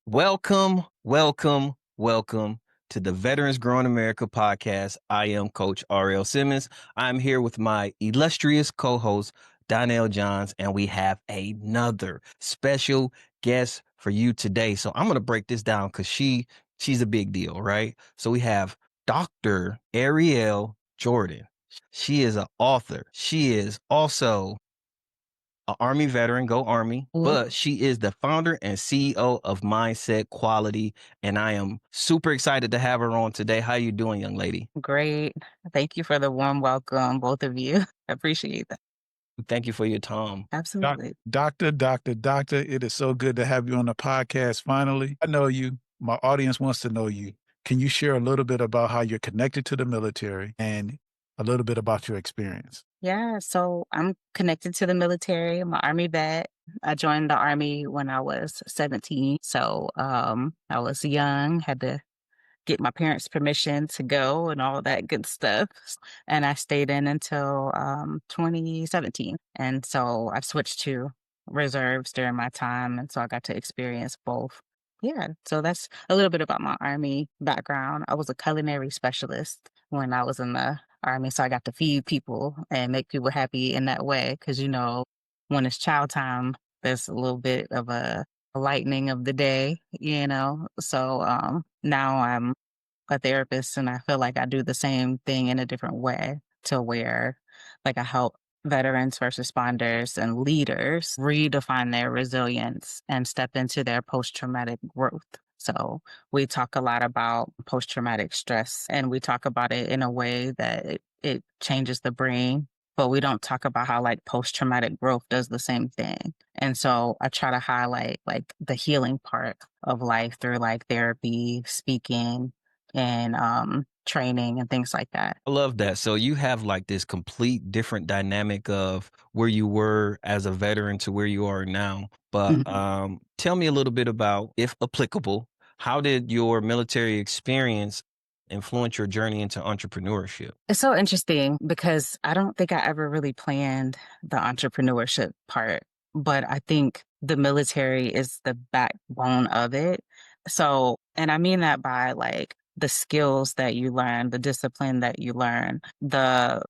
Welcome to the Veterans Growing America podcast. I am Coach RL Simmons. I'm here with my illustrious co-host, Donnell Johns, and we have another special guest for you today. So I'm going to break this down because she's a big deal, right? So we have Dr. Ariel Jordan. She is an author. She is also an Army veteran, go Army, Mhm. but she is the founder and CEO of Mindset Quality. And I am super excited to have her on today. How you doing, young lady? Great. Thank you for the warm welcome, both of you. I appreciate that. Thank you for your time. Absolutely. Doctor, it is so good to have you on the podcast finally. I know you. My audience wants to know you. Can you share a little bit about how you're connected to the military and a little bit about your experience? Yeah, so I'm connected to the military. I'm an Army vet. I joined the Army when I was 17. So I was young, had to get my parents' permission to go and all that good stuff. And I stayed in until 2017. And so I switched to reserves during my time. And so I got to experience both. Yeah, so that's a little bit about my Army background. I was a culinary specialist when I was in the Army. So I got to feed people and make people happy in that way. Cause, when it's child time, there's a little bit of a lightening of the day. So now I'm a therapist and I feel like I do the same thing in a different way to where like I help veterans, first responders and leaders redefine their resilience and step into their post-traumatic growth. So we talk a lot about post-traumatic stress and we talk about it in a way that it changes the brain, but we don't talk about how like post-traumatic growth does the same thing. And so I try to highlight like the healing part of life through like therapy, speaking, and training and things like that. I love that. So you have like this complete different dynamic of where you were as a veteran to where you are now. But Mhm. tell me a little bit about, if applicable, how did your military experience influence your journey into entrepreneurship? It's so interesting because I don't think I ever really planned the entrepreneurship part, but I think the military is the backbone of it. So, and I mean that by like the skills that you learn, the discipline that you learn, the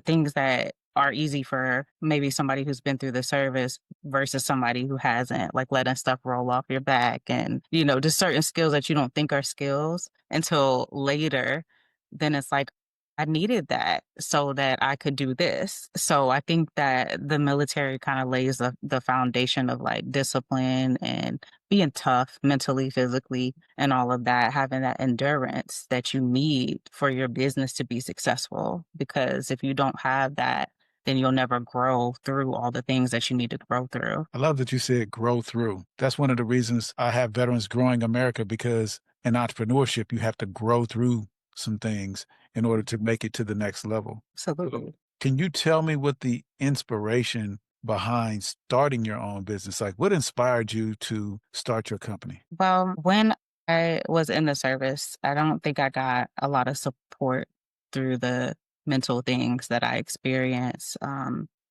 things that are easy for maybe somebody who's been through the service versus somebody who hasn't, like letting stuff roll off your back and, just certain skills that you don't think are skills until later. Then it's like, I needed that so that I could do this. So I think that the military kind of lays the foundation of like discipline and being tough mentally, physically, and all of that, having that endurance that you need for your business to be successful. Because if you don't have that, then you'll never grow through all the things that you need to grow through. I love that you said grow through. That's one of the reasons I have Veterans Growing America because in entrepreneurship, you have to grow through some things in order to make it to the next level. Absolutely. Can you tell me what the inspiration behind starting your own business? Like what inspired you to start your company? Well, when I was in the service, I don't think I got a lot of support through the mental things that I experienced,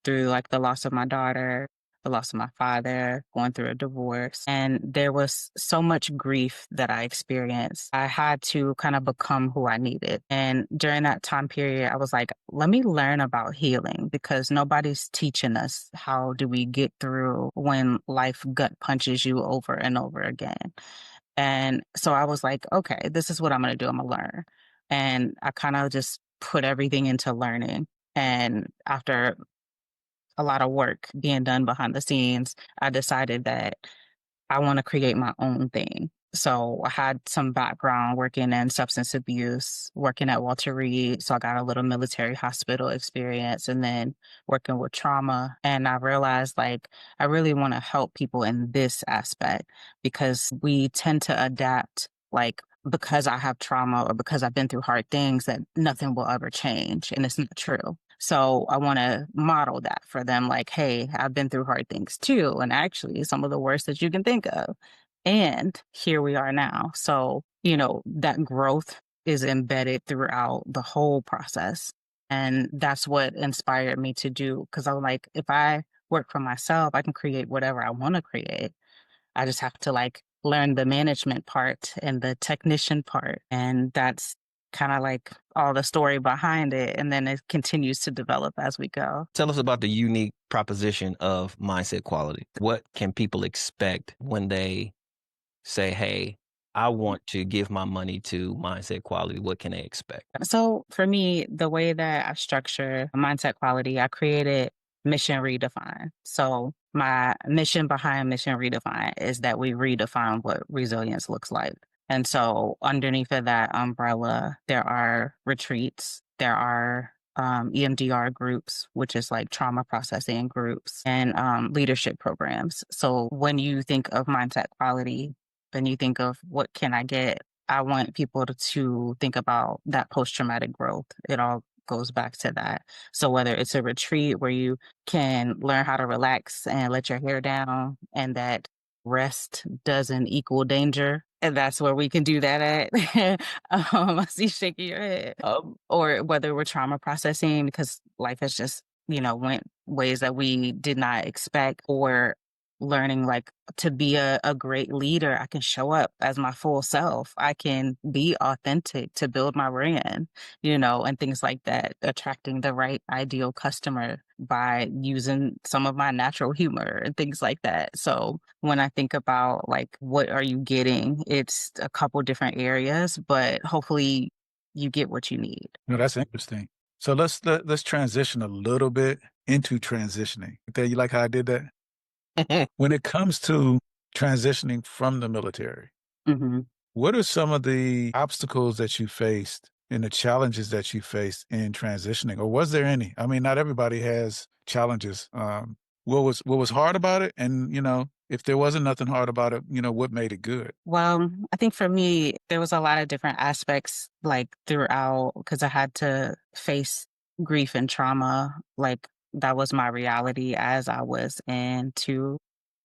through like the loss of my daughter, the loss of my father, going through a divorce. And there was so much grief that I experienced. I had to kind of become who I needed. And during that time period, I was like, let me learn about healing because nobody's teaching us how do we get through when life gut punches you over and over again. And so I was like, okay, this is what I'm going to do. I'm going to learn. And I kind of just put everything into learning. And after a lot of work being done behind the scenes, I decided that I want to create my own thing. So I had some background working in substance abuse, working at Walter Reed. So I got a little military hospital experience and then working with trauma. And I realized like I really want to help people in this aspect because we tend to adapt like because I have trauma or because I've been through hard things that nothing will ever change. And it's not true. So I want to model that for them like, hey, I've been through hard things too. And actually, some of the worst that you can think of. And here we are now. So, that growth is embedded throughout the whole process. And that's what inspired me to do. Cause I was like, if I work for myself, I can create whatever I want to create. I just have to like learn the management part and the technician part. And that's kind of like all the story behind it. And then it continues to develop as we go. Tell us about the unique proposition of mindset quality. What can people expect when they say, hey, I want to give my money to mindset quality? What can they expect? So for me, the way that I structure mindset quality, I created mission redefine. So my mission behind mission redefine is that we redefine what resilience looks like. And so underneath of that umbrella, there are retreats, there are EMDR groups, which is like trauma processing groups, and leadership programs. So when you think of mindset quality, then you think of what can I get? I want people to think about that post-traumatic growth. It all goes back to that. So whether it's a retreat where you can learn how to relax and let your hair down, and that rest doesn't equal danger, and that's where we can do that at. I see you shaking your head. Or whether we're trauma processing because life has just, went ways that we did not expect, or learning like to be a great leader. I can show up as my full self. I can be authentic to build my brand, and things like that. Attracting the right ideal customer by using some of my natural humor and things like that. So when I think about like, what are you getting? It's a couple different areas, but hopefully you get what you need. No, that's interesting. So let's transition a little bit into transitioning. Okay, you like how I did that? When it comes to transitioning from the military, hmm what are some of the obstacles that you faced and the challenges that you faced in transitioning, or was there any? I mean, not everybody has challenges. What was hard about it, and if there wasn't nothing hard about it, what made it good? Well, I think for me, there was a lot of different aspects like throughout because I had to face grief and trauma. Like that was my reality as I was into.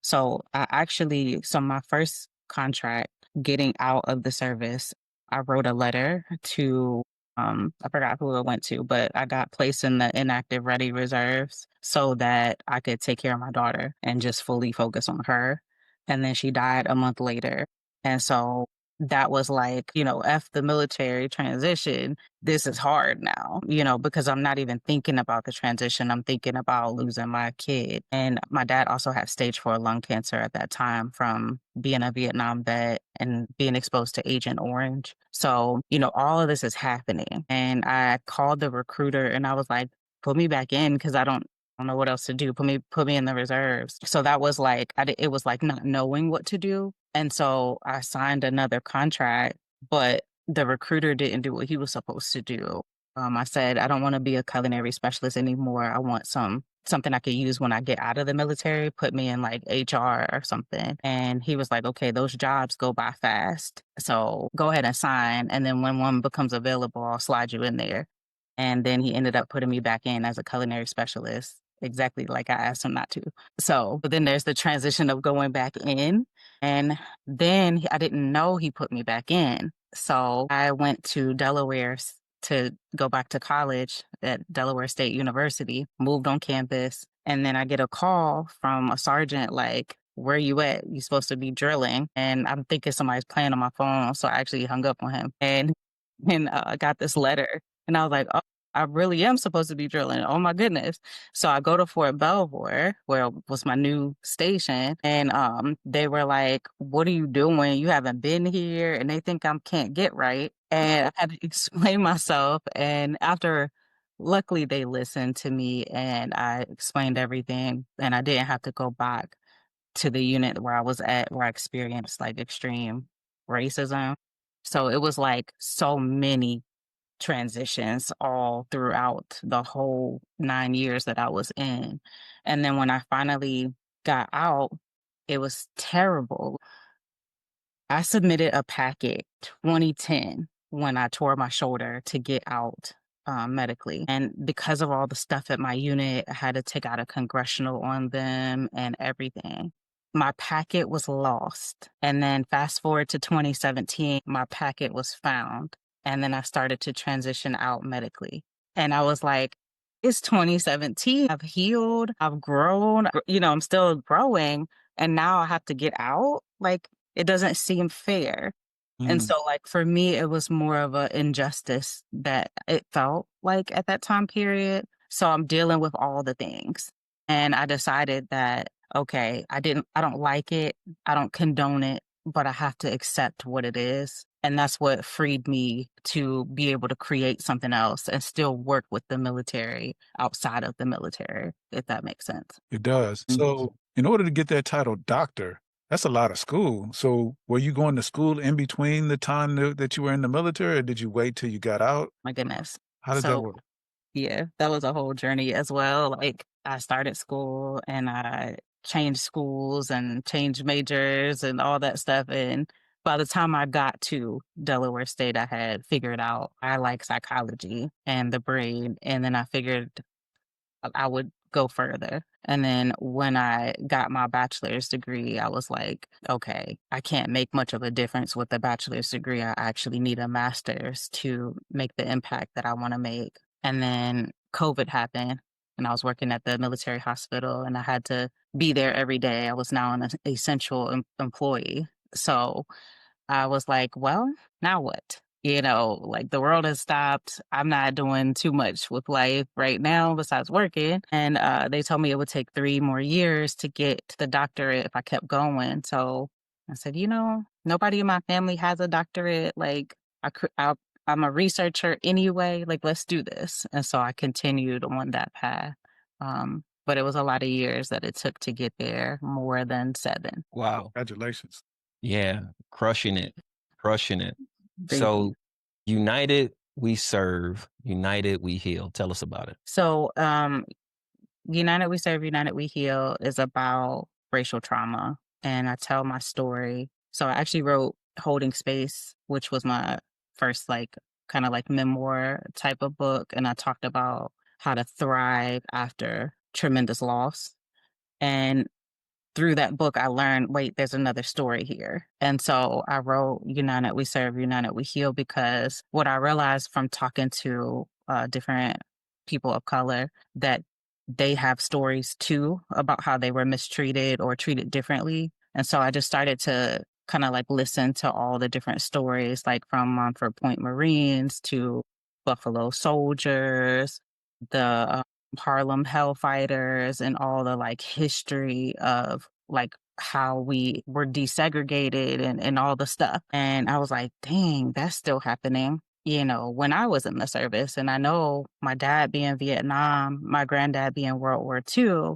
So so my first contract getting out of the service, I wrote a letter to, I forgot who it went to, but I got placed in the inactive ready reserves so that I could take care of my daughter and just fully focus on her. And then she died a month later. And so that was like, F the military transition. This is hard now, because I'm not even thinking about the transition. I'm thinking about losing my kid. And my dad also had stage 4 lung cancer at that time from being a Vietnam vet and being exposed to Agent Orange. So, all of this is happening. And I called the recruiter and I was like, put me back in because I don't know what else to do. Put me in the reserves. So that was like, it was like not knowing what to do. And so I signed another contract, but the recruiter didn't do what he was supposed to do. I said, I don't want to be a culinary specialist anymore. I want something I could use when I get out of the military, put me in like HR or something. And he was like, okay, those jobs go by fast. So go ahead and sign. And then when one becomes available, I'll slide you in there. And then he ended up putting me back in as a culinary specialist, exactly like I asked him not to. So, but then there's the transition of going back in. And then I didn't know he put me back in. So I went to Delaware to go back to college at Delaware State University, moved on campus. And then I get a call from a sergeant like, where you at? You supposed to be drilling. And I'm thinking somebody's playing on my phone. So I actually hung up on him and I got this letter. And I was like, oh, I really am supposed to be drilling. Oh my goodness. So I go to Fort Belvoir, where was my new station. And they were like, what are you doing? You haven't been here. And they think I can't get right. And I had to explain myself. And luckily they listened to me and I explained everything. And I didn't have to go back to the unit where I was at, where I experienced like extreme racism. So it was like so many transitions all throughout the whole 9 years that I was in. And then when I finally got out, it was terrible. I submitted a packet 2010 when I tore my shoulder to get out medically. And because of all the stuff at my unit, I had to take out a congressional on them and everything. My packet was lost. And then fast forward to 2017, my packet was found. And then I started to transition out medically. And I was like, it's 2017. I've healed. I've grown. I'm still growing. And now I have to get out. Like, it doesn't seem fair. And Mm. so, like, for me, it was more of an injustice that it felt like at that time period. So I'm dealing with all the things. And I decided that, okay, I don't like it. I don't condone it, but I have to accept what it is. And that's what freed me to be able to create something else and still work with the military outside of the military, if that makes sense. It does. Mhm. So, in order to get that title doctor, that's a lot of school. So, were you going to school in between the time that you were in the military, or did you wait till you got out? My goodness. How does that So work? yeah, that was a whole journey as well. Like, I started school and I changed schools and changed majors and all that stuff. And by the time I got to Delaware State, I had figured out I like psychology and the brain. And then I figured I would go further. And then when I got my bachelor's degree, I was like, okay, I can't make much of a difference with the bachelor's degree. I actually need a master's to make the impact that I want to make. And then COVID happened and I was working at the military hospital and I had to be there every day. I was now an essential employee. So I was like, well, now what? Like the world has stopped. I'm not doing too much with life right now besides working. And they told me it would take 3 more years to get to the doctorate if I kept going. So I said, nobody in my family has a doctorate. Like I'm a researcher anyway. Like, let's do this. And so I continued on that path. But it was a lot of years that it took to get there, more than 7. Wow. Congratulations. Yeah. Crushing it. Crushing it. Thank you. So united we serve, united we heal. Tell us about it. So, United We Serve, United We Heal is about racial trauma. And I tell my story. So I actually wrote Holding Space, which was my first, like, kind of like memoir type of book. And I talked about how to thrive after tremendous loss. And through that book, I learned, wait, there's another story here. And so I wrote United We Serve, United We Heal, because what I realized from talking to different people of color, that they have stories too about how they were mistreated or treated differently. And so I just started to kind of like listen to all the different stories, like from Montford Point Marines to Buffalo Soldiers, the Harlem Hellfighters, and all the like history of like how we were desegregated and all the stuff. And I was like, dang, that's still happening, when I was in the service. And I know my dad being Vietnam, my granddad being World War II,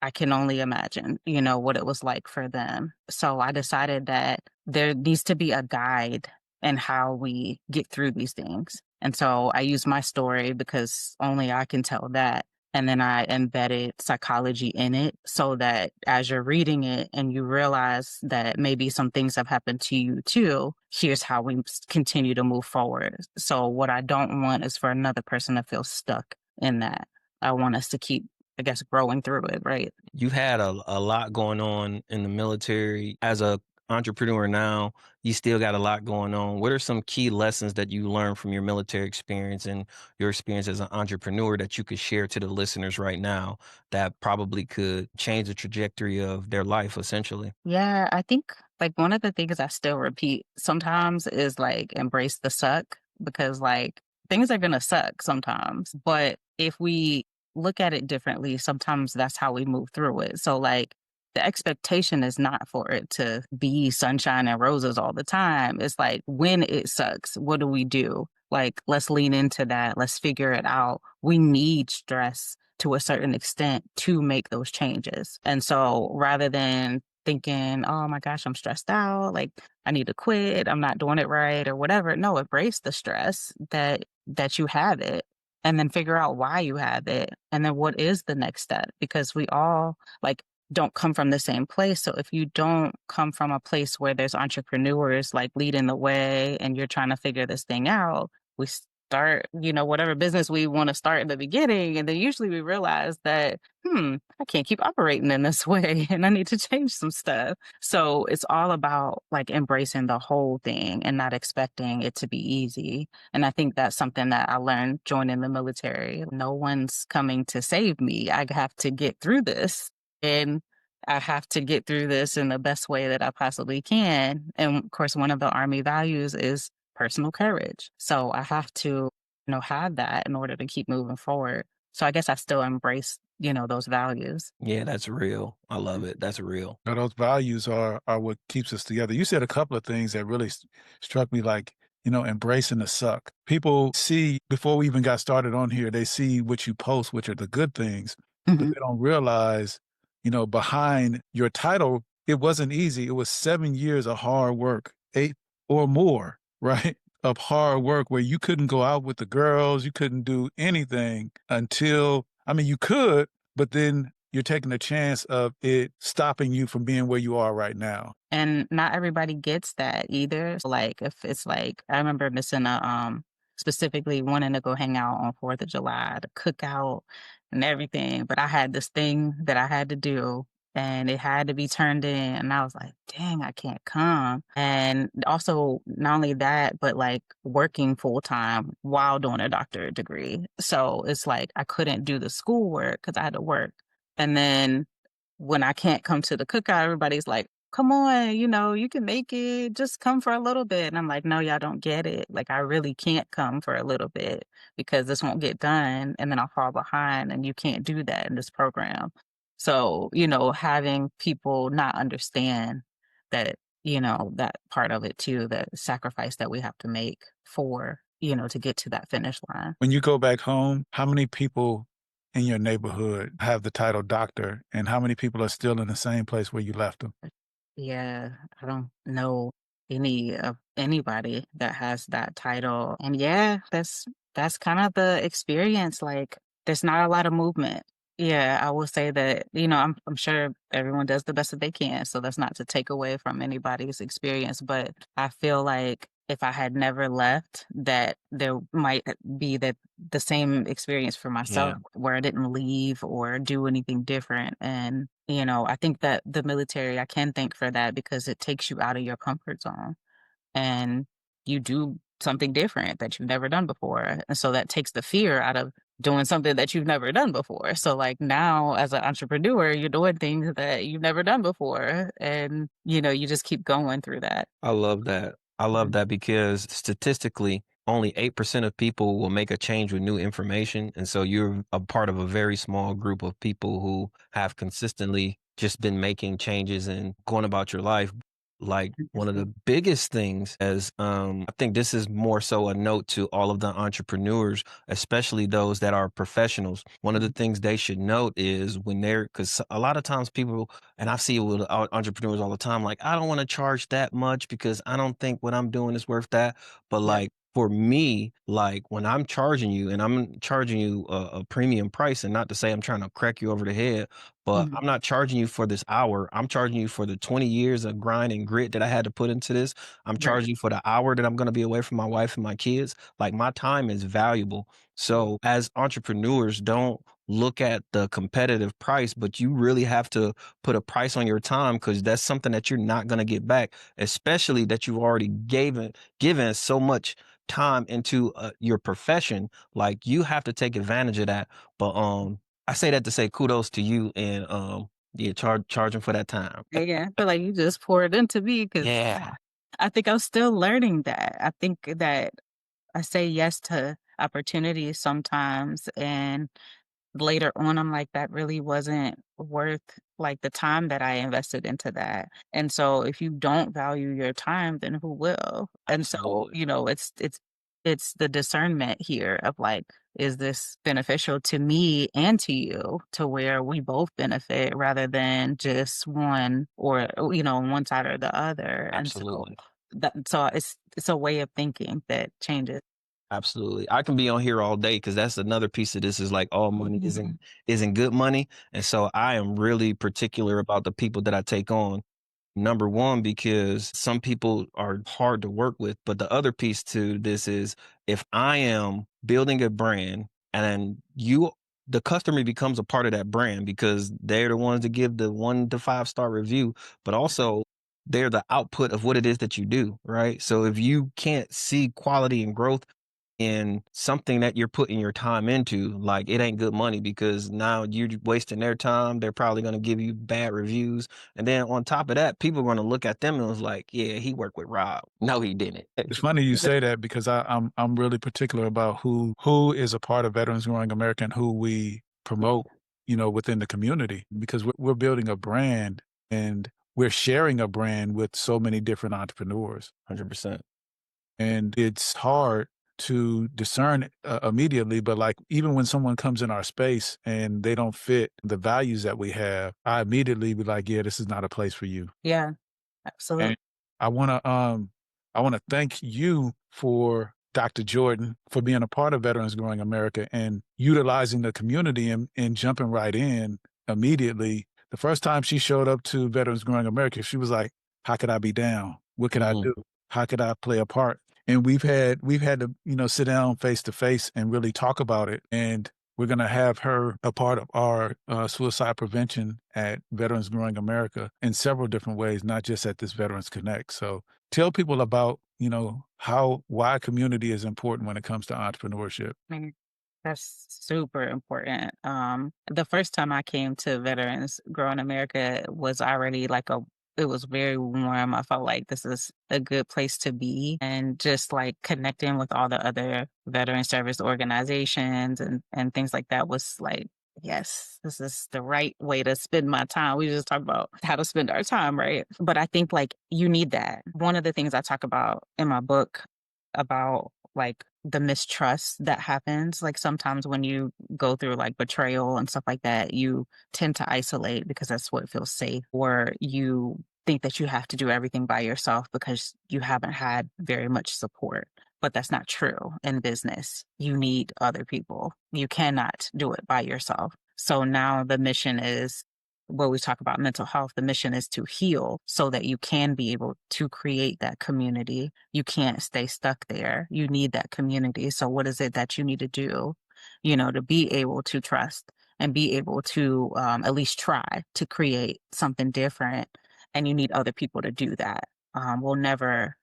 I can only imagine, what it was like for them. So I decided that there needs to be a guide in how we get through these things. And so I use my story because only I can tell that. And then I embedded psychology in it so that as you're reading it and you realize that maybe some things have happened to you too, here's how we continue to move forward. So what I don't want is for another person to feel stuck in that. I want us to keep, I guess, growing through it, right? You've had a lot going on in the military. As a entrepreneur now, you still got a lot going on. What are some key lessons that you learned from your military experience and your experience as an entrepreneur that you could share to the listeners right now that probably could change the trajectory of their life, essentially? Yeah, I think like one of the things I still repeat sometimes is like embrace the suck, because like things are going to suck sometimes. But if we look at it differently, sometimes that's how we move through it. So, like, the expectation is not for it to be sunshine and roses all the time. It's like when it sucks, what do we do? Like, let's lean into that. Let's figure it out. We need stress to a certain extent to make those changes. And so rather than thinking, oh my gosh, I'm stressed out, like I need to quit, I'm not doing it right or whatever. No, embrace the stress that you have it, and then figure out why you have it. And then what is the next step? Because we all like don't come from the same place. So if you don't come from a place where there's entrepreneurs like leading the way and you're trying to figure this thing out, we start, whatever business we want to start in the beginning. And then usually we realize that, I can't keep operating in this way and I need to change some stuff. So it's all about like embracing the whole thing and not expecting it to be easy. And I think that's something that I learned joining the military. No one's coming to save me. I have to get through this. And I have to get through this in the best way that I possibly can. And of course, one of the Army values is personal courage. So I have to, have that in order to keep moving forward. So I guess I still embrace, those values. Yeah, that's real. I love it. That's real. Now, those values are what keeps us together. You said a couple of things that really struck me, like, embracing the suck. People see, before we even got started on here, they see what you post, which are the good things, but Mhm. they don't realize, behind your title, it wasn't easy. It was 7 years of hard work, 8 or more, right? Of hard work where you couldn't go out with the girls, you couldn't do anything until, I mean, you could, but then you're taking a chance of it stopping you from being where you are right now. And not everybody gets that either. So, like, if it's like, I remember missing specifically wanting to go hang out on 4th of July, the cookout and everything. But I had this thing that I had to do and it had to be turned in. And I was like, dang, I can't come. And also, not only that, but like working full time while doing a doctorate degree. So it's like I couldn't do the schoolwork because I had to work. And then when I can't come to the cookout, everybody's like, come on, you can make it. Just come for a little bit. And I'm like, no, y'all don't get it. Like, I really can't come for a little bit because this won't get done. And then I'll fall behind. And you can't do that in this program. So, having people not understand that, that part of it too, that sacrifice that we have to make for, to get to that finish line. When you go back home, how many people in your neighborhood have the title doctor, and how many people are still in the same place where you left them? Yeah, I don't know anybody that has that title. And yeah, that's kind of the experience. Like there's not a lot of movement. Yeah, I will say that, I'm sure everyone does the best that they can. So that's not to take away from anybody's experience, but I feel like if I had never left, that there might be the same experience for Yeah, myself where I didn't leave or do anything different. And, I think that the military, I can thank for that because it takes you out of your comfort zone and you do something different that you've never done before. And so that takes the fear out of doing something that you've never done before. So like now as an entrepreneur, you're doing things that you've never done before. And, you just keep going through that. I love that. I love Mhm. that because statistically, only 8% of people will make a change with new information. And so you're a part of a very small group of people who have consistently just been making changes and going about your life. Like one of the biggest things as I think this is more so a note to all of the entrepreneurs, especially those that are professionals. One of the things they should note is when they're, because a lot of times people, and I see it with entrepreneurs all the time, like, I don't want to charge that much because I don't think what I'm doing is worth that. But Yeah. like for me, like when I'm charging you and I'm charging you a premium price, and not to say I'm trying to crack you over the head, but Mhm. I'm not charging you for this hour. I'm charging you for the 20 years of grind and grit that I had to put into this. I'm Right. charging you for the hour that I'm going to be away from my wife and my kids. Like my time is valuable. So as entrepreneurs, don't look at the competitive price, but you really have to put a price on your time because that's something that you're not going to get back, especially that you've already given so much time into your profession. Like you have to take advantage of that. But I say that to say kudos to you and yeah, charging for that time. Yeah, I feel like you just poured into me because Yeah, I think I'm still learning that. I think that I say yes to opportunities sometimes, and later on, I'm like, that really wasn't worth like the time that I invested into that. And so if you don't value your time, then who will? And so, absolutely. it's the discernment here of like, is this beneficial to me and to you to where we both benefit rather than just one or one side or the other. And so Absolutely. it's a way of thinking that changes. Absolutely. I can be on here all day because that's another piece of this is like all money isn't good money. And so I am really particular about the people that I take on. Number one, because some people are hard to work with. But the other piece to this is if I am building a brand and the customer becomes a part of that brand because they're the ones that give the 1 to 5 star review, but also they're the output of what it is that you do, right? So if you can't see quality and growth in something that you're putting your time into, like it ain't good money because now you're wasting their time. They're probably going to give you bad reviews. And then on top of that, people are going to look at them and was like, yeah, he worked with Rob. No, he didn't. It's funny you say that because I'm really particular about who is a part of Veterans Growing America and who we promote, within the community, because we're building a brand and we're sharing a brand with so many different entrepreneurs. 100%. And it's hard to discern immediately, but like even when someone comes in our space and they don't fit the values that we have, I immediately be like, yeah, this is not a place for you. Yeah, absolutely. And I want to thank you for Dr. Jordan for being a part of Veterans Growing America and utilizing the community and jumping right in immediately. The first time she showed up to Veterans Growing America, she was like, how could I be down? What could I do? How could I play a part? And we've had to, sit down face to face and really talk about it. And we're going to have her a part of our suicide prevention at Veterans Growing America in several different ways, not just at this Veterans Connect. So tell people about, why community is important when it comes to entrepreneurship. That's super important. The first time I came to Veterans Growing America was already it was very warm. I felt like this is a good place to be, and just like connecting with all the other veteran service organizations and things like that was like, yes, this is the right way to spend my time. We just talked about how to spend our time, right? But I think like you need that. One of the things I talk about in my book about like the mistrust that happens, like sometimes when you go through like betrayal and stuff like that, you tend to isolate because that's what feels safe, or you think that you have to do everything by yourself because you haven't had very much support. But that's not true in business. You need other people. You cannot do it by yourself. So now the mission is, when we talk about mental health, the mission is to heal so that you can be able to create that community. You can't stay stuck there. You need that community. So what is it that you need to do, to be able to trust and be able to at least try to create something different? And you need other people to do that. We'll never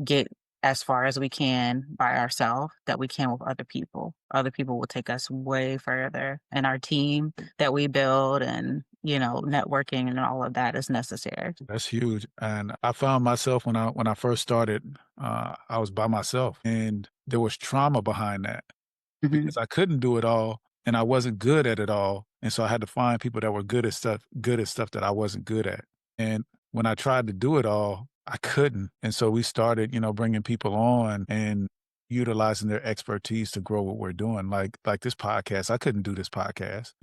get as far as we can by ourselves that we can with other people. Other people will take us way further. And our team that we build and, networking and all of that is necessary. That's huge. And I found myself when I first started, I was by myself and there was trauma behind that because I couldn't do it all and I wasn't good at it all. And so I had to find people that were good at stuff that I wasn't good at. And when I tried to do it all, I couldn't. And so we started, bringing people on and utilizing their expertise to grow what we're doing. Like this podcast, I couldn't do this podcast.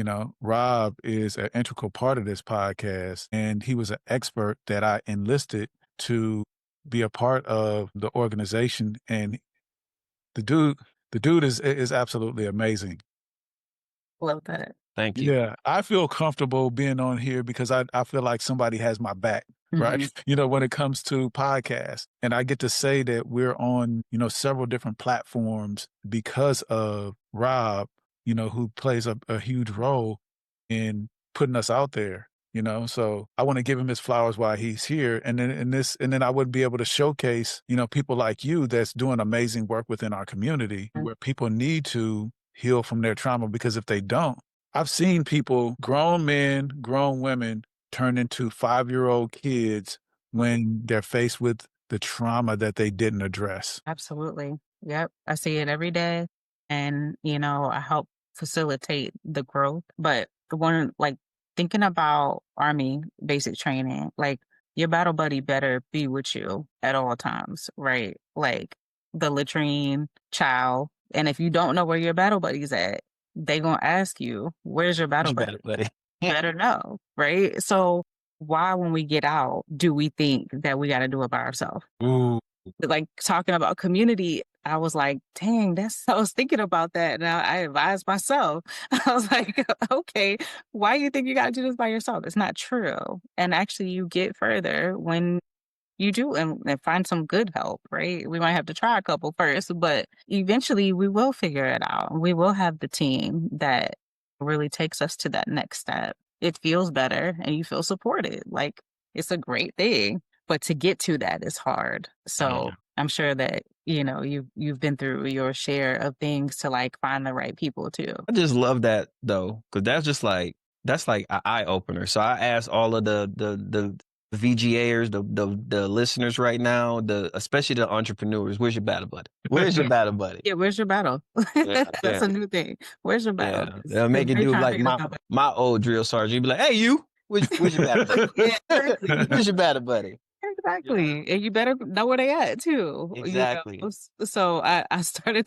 Rob is an integral part of this podcast, and he was an expert that I enlisted to be a part of the organization. And the dude is absolutely amazing. Love that. Thank you. Yeah, I feel comfortable being on here because I feel like somebody has my back, right? When it comes to podcasts. And I get to say that we're on, several different platforms because of Rob, who plays a huge role in putting us out there. So I want to give him his flowers while he's here. And then I would be able to showcase, people like you that's doing amazing work within our community where people need to heal from their trauma, because if they don't, I've seen people, grown men, grown women, turn into 5-year-old kids when they're faced with the trauma that they didn't address. Absolutely. Yep. I see it every day. And, I help facilitate the growth. But thinking about Army basic training, like your battle buddy better be with you at all times, right? Like the latrine child. And if you don't know where your battle buddy's at, they gonna ask you, where's your battle buddy? You better know, right? So why, when we get out, do we think that we got to do it by ourselves? Ooh. Like talking about community, I was like, dang, I was thinking about that. And I advised myself. I was like, okay, why do you think you got to do this by yourself? It's not true. And actually you get further when you do and find some good help, right? We might have to try a couple first, but eventually we will figure it out. We will have the team that really takes us to that next step. It feels better and you feel supported. Like it's a great thing, but to get to that is hard. So I'm sure that you've been through your share of things to like find the right people too. I just love that though, because that's like an eye opener. So I asked all of the VGAers, the listeners right now, especially the entrepreneurs, where's your battle buddy? Where's your battle buddy? Yeah, where's your battle? Yeah, That's a new thing. Where's your battle? yeah. They'll make it They're do trying to like figure this out. my old drill sergeant. He'd be like, "Hey, you, where's your battle buddy? Yeah, exactly. Where's your battle buddy?" Exactly. And you better know where they at too. Exactly. So I started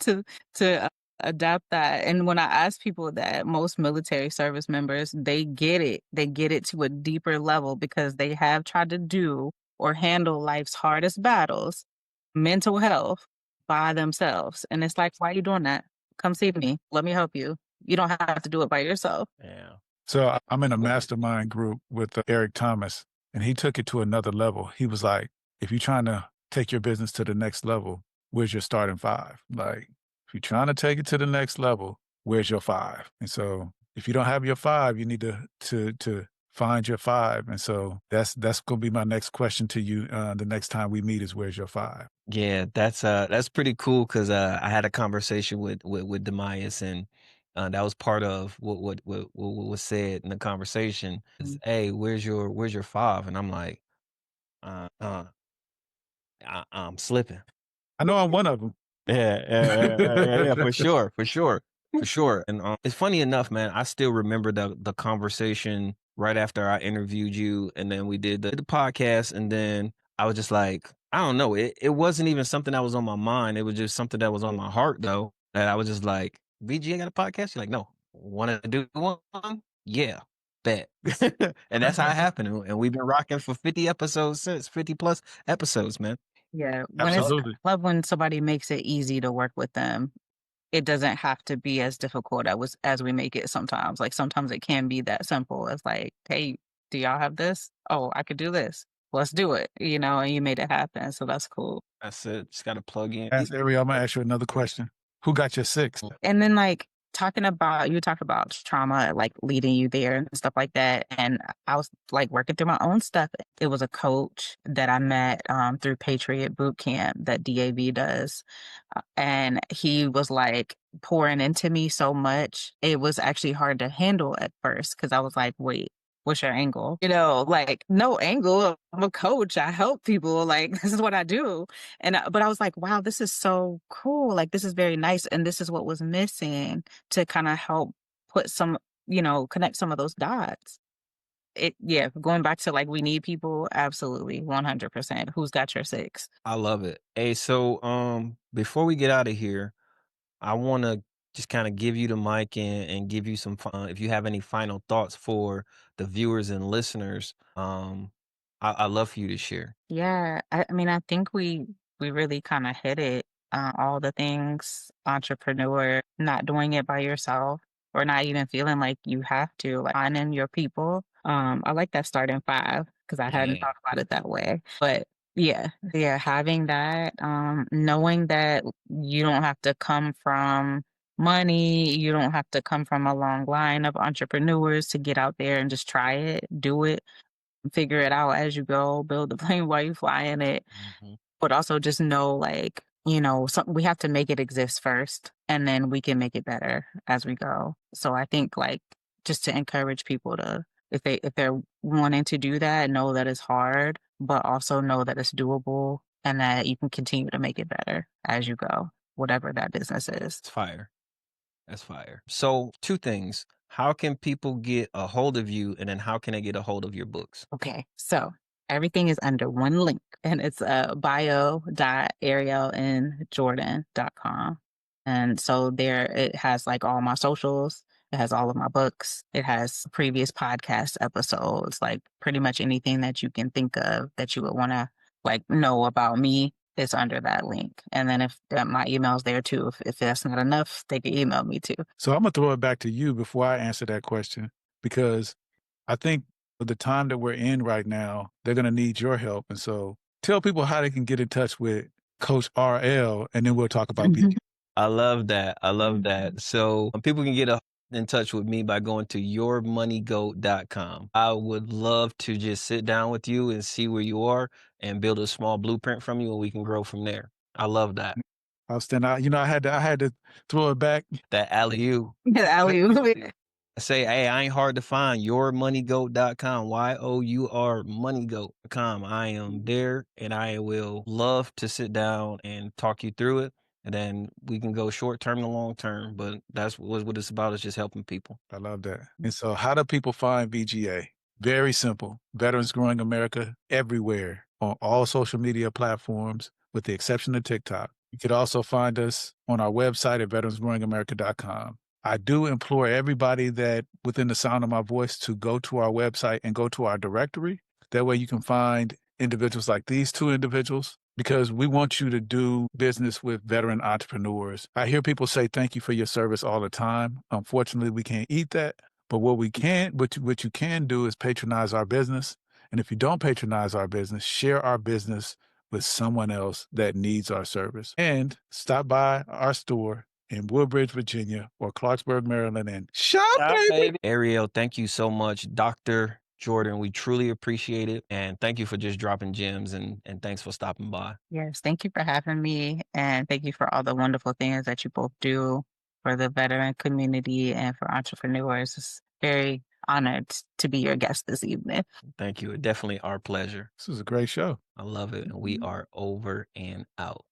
to adapt that. And when I ask people that, most military service members, they get it. They get it to a deeper level because they have tried to do or handle life's hardest battles, mental health, by themselves. And it's like, why are you doing that? Come see me. Let me help you. You don't have to do it by yourself. Yeah. So I'm in a mastermind group with Eric Thomas, and he took it to another level. He was like, if you're trying to take your business to the next level, where's your starting five? Like, if you're trying to take it to the next level, where's your five? And so if you don't have your five, you need to find your five. And so that's going to be my next question to you the next time we meet is where's your five? Yeah, that's pretty cool because I had a conversation with Demias, and that was part of what was said in the conversation. Is, hey, where's your five? And I'm like, uh, uh, I'm slipping. I know I'm one of them. Yeah, for sure, for sure, for sure. And it's funny enough, man. I still remember the conversation right after I interviewed you, and then we did the podcast, and then I was just like, I don't know. It wasn't even something that was on my mind. It was just something that was on my heart, though. That I was just like, VGA got a podcast? You're like, no, want to do one? Yeah, bet. And that's how it happened. And we've been rocking for 50 episodes since, 50 plus episodes, man. Yeah. Absolutely. I love when somebody makes it easy to work with them. It doesn't have to be as difficult as we make it sometimes. Like sometimes it can be that simple as like, hey, do y'all have this? Oh, I could do this. Let's do it. And you made it happen. So that's cool. That's it. Just got to plug in. Ask Ariel, I'm going to ask you another question. Who got your six? And then like you talk about trauma, like leading you there and stuff like that. And I was like working through my own stuff. It was a coach that I met through Patriot Boot Camp that DAV does. And he was like pouring into me so much. It was actually hard to handle at first because I was like, wait, what's your angle? Like no angle. I'm a coach. I help people. Like this is what I do. But I was like, wow, this is so cool. Like this is very nice. And this is what was missing to kind of help put connect some of those dots. Going back to like, we need people. Absolutely. 100%. Who's got your six? I love it. Hey, so before we get out of here, I want to just kind of give you the mic and give you some if you have any final thoughts for the viewers and listeners, I love for you to share. Yeah, I mean, I think we really kind of hit it. All the things, entrepreneur, not doing it by yourself, or not even feeling like you have to, like finding your people. I like that starting five because I hadn't thought about it that way. But yeah, having that, knowing that you don't have to come from money, you don't have to come from a long line of entrepreneurs to get out there and just try it, do it, figure it out as you go, build the plane while you fly in it. But also just know, like, we have to make it exist first, and then we can make it better as we go. So I think, like, just to encourage people to, if they're wanting to do that, know that it's hard, but also know that it's doable and that you can continue to make it better as you go, whatever that business is. It's fire. That's fire. So 2 things. How can people get a hold of you, and then how can they get a hold of your books? Okay, so everything is under one link, and it's bio.arielenjordan.com. And so there it has like all my socials, it has all of my books, it has previous podcast episodes, like pretty much anything that you can think of that you would want to like know about me. It's under that link. And then if my email's there too, if that's not enough, they can email me too. So I'm going to throw it back to you before I answer that question, because I think the time that we're in right now, they're going to need your help. And so tell people how they can get in touch with Coach RL, and then we'll talk about BD. I love that. I love that. So people can get in touch with me by going to yourmoneygoat.com. I would love to just sit down with you and see where you are and build a small blueprint from you, and we can grow from there. I love that. Outstanding. You know, I had to throw it back. That alley-oop. Alley-oop. I say, hey, I ain't hard to find. Yourmoneygoat.com. YOUR moneygoat.com. I am there and I will love to sit down and talk you through it. And then we can go short term to long term. But that's what it's about, is just helping people. I love that. And so how do people find VGA? Very simple. Veterans Growing America everywhere on all social media platforms, with the exception of TikTok. You could also find us on our website at veteransgrowingamerica.com. I do implore everybody that within the sound of my voice to go to our website and go to our directory. That way you can find individuals like these two individuals, because we want you to do business with veteran entrepreneurs. I hear people say thank you for your service all the time. Unfortunately, we can't eat that. But what you can do is patronize our business. And if you don't patronize our business, share our business with someone else that needs our service. And stop by our store in Woodbridge, Virginia, or Clarksburg, Maryland, and shop, baby. Ariel, thank you so much. Dr. Jordan, we truly appreciate it. And thank you for just dropping gems, and thanks for stopping by. Yes, thank you for having me. And thank you for all the wonderful things that you both do for the veteran community and for entrepreneurs. It's very honored to be your guest this evening. Thank you. Definitely our pleasure. This was a great show. I love it. And we are over and out.